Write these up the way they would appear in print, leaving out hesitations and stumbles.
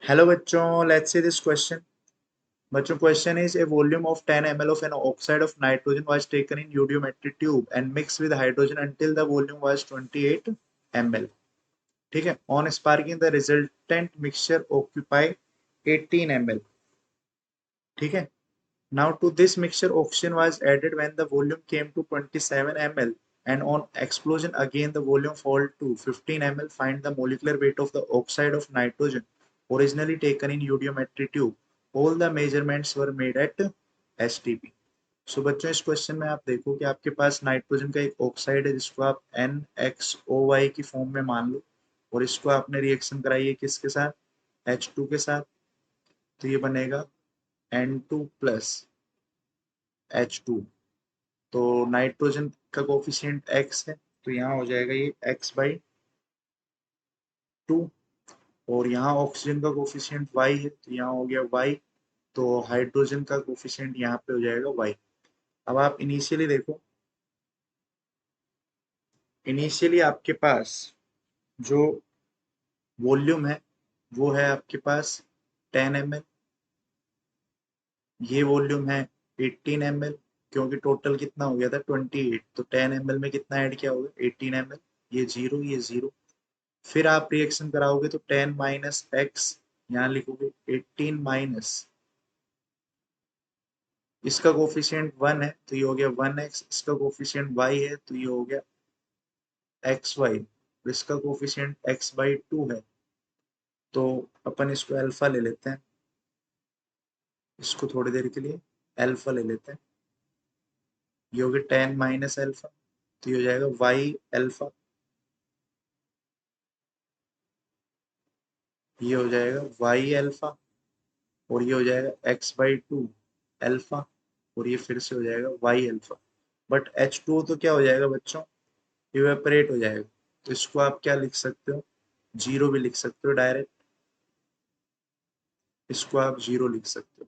Hello बच्चों, let's see this question. बच्चों, question is a volume of 10 ml of an oxide of nitrogen was taken in volumetric tube and mixed with hydrogen until the volume was 28 ml. ठीक है. On sparking the resultant mixture occupy 18 ml. ठीक है. Now to this mixture oxygen was added when the volume came to 27 ml, and on explosion again the volume fall to 15 ml. Find the molecular weight of the oxide of nitrogen originally taken in यूडियोमेट्री tube. All the measurements were made at STP. सो बच्चों, इस question में आप देखो कि आपके पास nitrogen का एक oxide है जिसको आप NXOY की फॉर्म में मान लो, और इसको आपने रिएक्शन कराई है किसके साथ? H2 के साथ. तो ये बनेगा N2 प्लस H2. तो नाइट्रोजन का कोफिशिएंट x है, तो यहाँ हो जाएगा ये x/2. और यहाँ ऑक्सीजन का कोफिशिएंट y है, तो यहाँ हो गया y. तो हाइड्रोजन का कोफिशिएंट यहाँ पे हो जाएगा y. अब आप इनिशियली देखो, इनिशियली आपके पास जो वॉल्यूम है वो है आपके पास 10 ml. ये वॉल्यूम है 18 ml, क्योंकि टोटल कितना हो गया था 28. तो 10 ml में कितना ऐड किया होगा? 18 ml. ये जीरो, ये जीरो. फिर आप रिएक्शन कराओगे तो 10 माइनस एक्स, यहाँ लिखोगे 18 माइनस, इसका कोफिशिएंट 1 है तो ये हो गया 1x. इसका कोफिशिएंट y है तो ये हो गया xy. इसका कोफिशिएंट x/2 है, तो अपन इसको अल्फा ले लेते हैं. इसको थोड़ी देर के लिए अल्फा ले लेते हैं. ये हो गया 10 माइनस अल्फा, तो ये हो जाएगा y अल्फा. ये हो जाएगा y अल्फा, और ये हो जाएगा x/2 अल्फा, और ये फिर से हो जाएगा y अल्फा. बट H2O तो क्या हो जाएगा बच्चों? इवेपरेट हो जाएगा. तो इसको आप क्या लिख सकते हो? जीरो भी लिख सकते हो डायरेक्ट. इसको आप जीरो लिख सकते हो.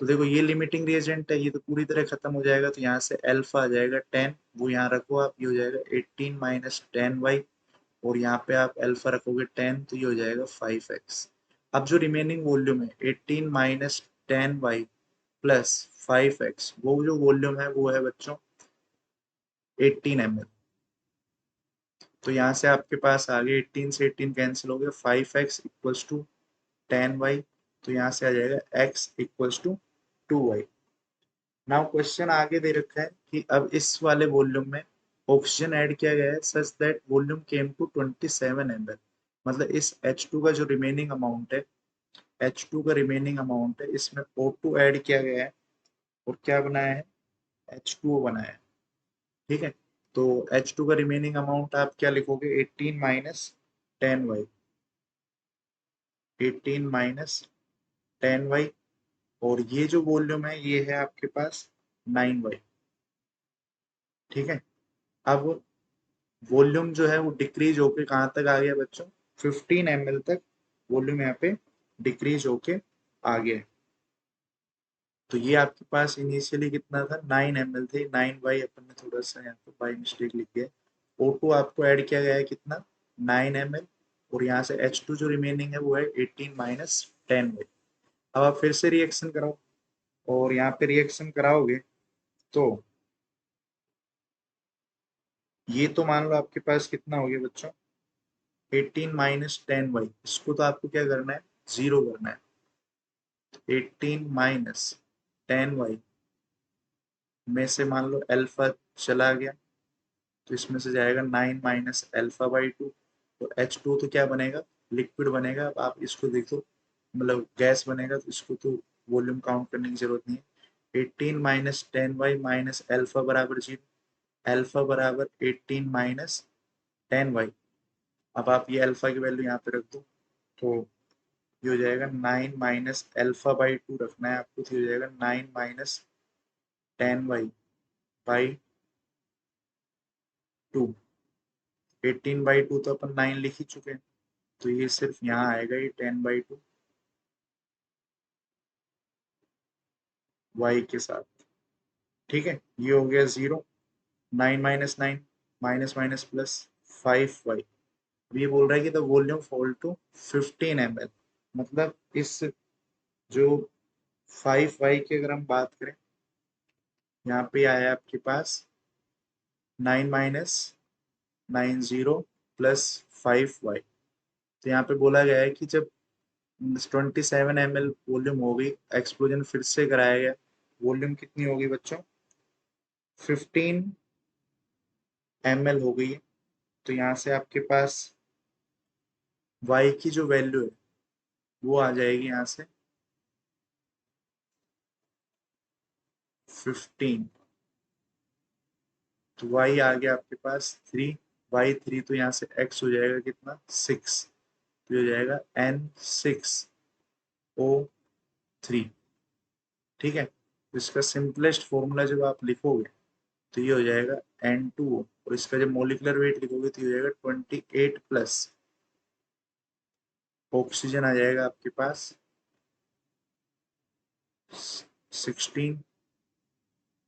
तो देखो, ये लिमिटिंग रिएजेंट है, ये तो पूरी तरह खत्म हो जाएगा. तो यहाँ से अल्फा आ जाएगा 10, वो यहाँ रखो आप. ये हो जाएगा 18 माइनस 10y, और यहाँ पे आप अल्फा रखोगे 10, तो ये हो जाएगा 5x. अब जो रिमेनिंग वॉल्यूम है 18 माइनस 10y प्लस 5x, वो जो वॉल्यूम है वो है बच्चों 18 ml. तो यहाँ से आपके पास आगे 18 से 18 कैंसिल हो गया, 5x इक्वल्स टू 10y. तो यहाँ से आ जाएगा x equals to 2y. Now question आगे दे रखा है कि अब इस वाले वॉल्यूम में ऑक्सीजन ऐड किया गया है such that volume came to 27 ml. मतलब इस H2 का जो रिमेनिंग अमाउंट है, H2 का रिमेनिंग अमाउंट है, इसमें O2 ऐड किया गया है, और क्या बनाया है? H2O बनाया है. ठीक है. तो H2 का रिमेनिंग अमाउंट आप क्या लिखोगे? 18 माइनस 10y. 18 माइनस 10y, और ये जो वॉल्यूम है ये है आपके पास 9y. ठीक है. अब वॉल्यूम जो है वो डिक्रीज होके कहाँ तक आ गया बच्चों? 15 ml तक वॉल्यूम यहाँ पे डिक्रीज होके आ गया. तो ये आपके पास इनिशियली कितना था? 9 ml थे. 9y अपन ने थोड़ा सा यहाँ पे बाई मिस्टेक लिख दिया. O2 आपको ऐड किया गया है कितना? 9 ml. और यहाँ से H2 जो रिमेनिंग है वो है 18 माइनस 10y. अब आप फिर से रिएक्शन कराओ, और यहाँ पे रिएक्शन कराओगे तो ये तो मान लो आपके पास कितना हो गया बच्चों? 18 माइनस 10y. इसको तो आपको क्या करना है? जीरो करना है. 18 माइनस 10y में से मान लो अल्फा चला गया, तो इसमें से जाएगा 9 माइनस अल्फा/2. तो H2 तो क्या बनेगा? लिक्विड बनेगा. अब आप इसको देखो, मतलब गैस बनेगा, तो इसको तो वॉल्यूम काउंट करने की जरूरत नहीं है. 18 माइनस 10y माइनस अल्फा बराबर जीरो. अल्फा बराबर 18 माइनस 10y. अब आप ये अल्फा की वैल्यू यहाँ पे रख दो, तो ये हो जाएगा 9 माइनस अल्फा/2 रखना है आपको. तो ये हो जाएगा 9 माइनस 10y/2. 18/2 तो अपन 9 लिख ही चुके हैं, तो ये सिर्फ यहाँ आएगा ये 10/2 y के साथ. ठीक है. ये हो गया zero. 9 minus 9, minus minus plus 5y. अब ये बोल रहा है कि the volume fall to 15 ml. मतलब इस जो 5y की अगर हम बात करें, यहाँ पे आया आपके पास 9 माइनस 90 प्लस 5y। तो यहाँ पे बोला गया है कि जब 27 ml वॉल्यूम हो गई, एक्सप्लोजन फिर से कराया गया, वॉल्यूम कितनी होगी बच्चों? 15 ml हो गई है। तो यहाँ से आपके पास y की जो वैल्यू है वो आ जाएगी यहाँ से 15। तो y आ गया आपके पास 3, y3, तो यहाँ से x हो जाएगा कितना? 6। तो ये हो जाएगा N6O3। ठीक है, तो इसका सिंपलेस्ट फॉर्मूला जब आप लिखोगे तो ये हो जाएगा N2O, और इसका जब मोलिकुलर वेट लिखोगे तो ये हो जाएगा 28 प्लस ऑक्सीजन आ जाएगा आपके पास 16।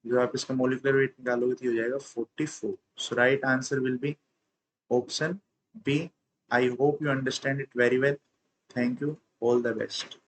जो आप इसका मोलिकुलर वेट निकालोगे तो ये हो जाएगा 44। So right answer will be option B. I hope you understand it very well. Thank you, all the best.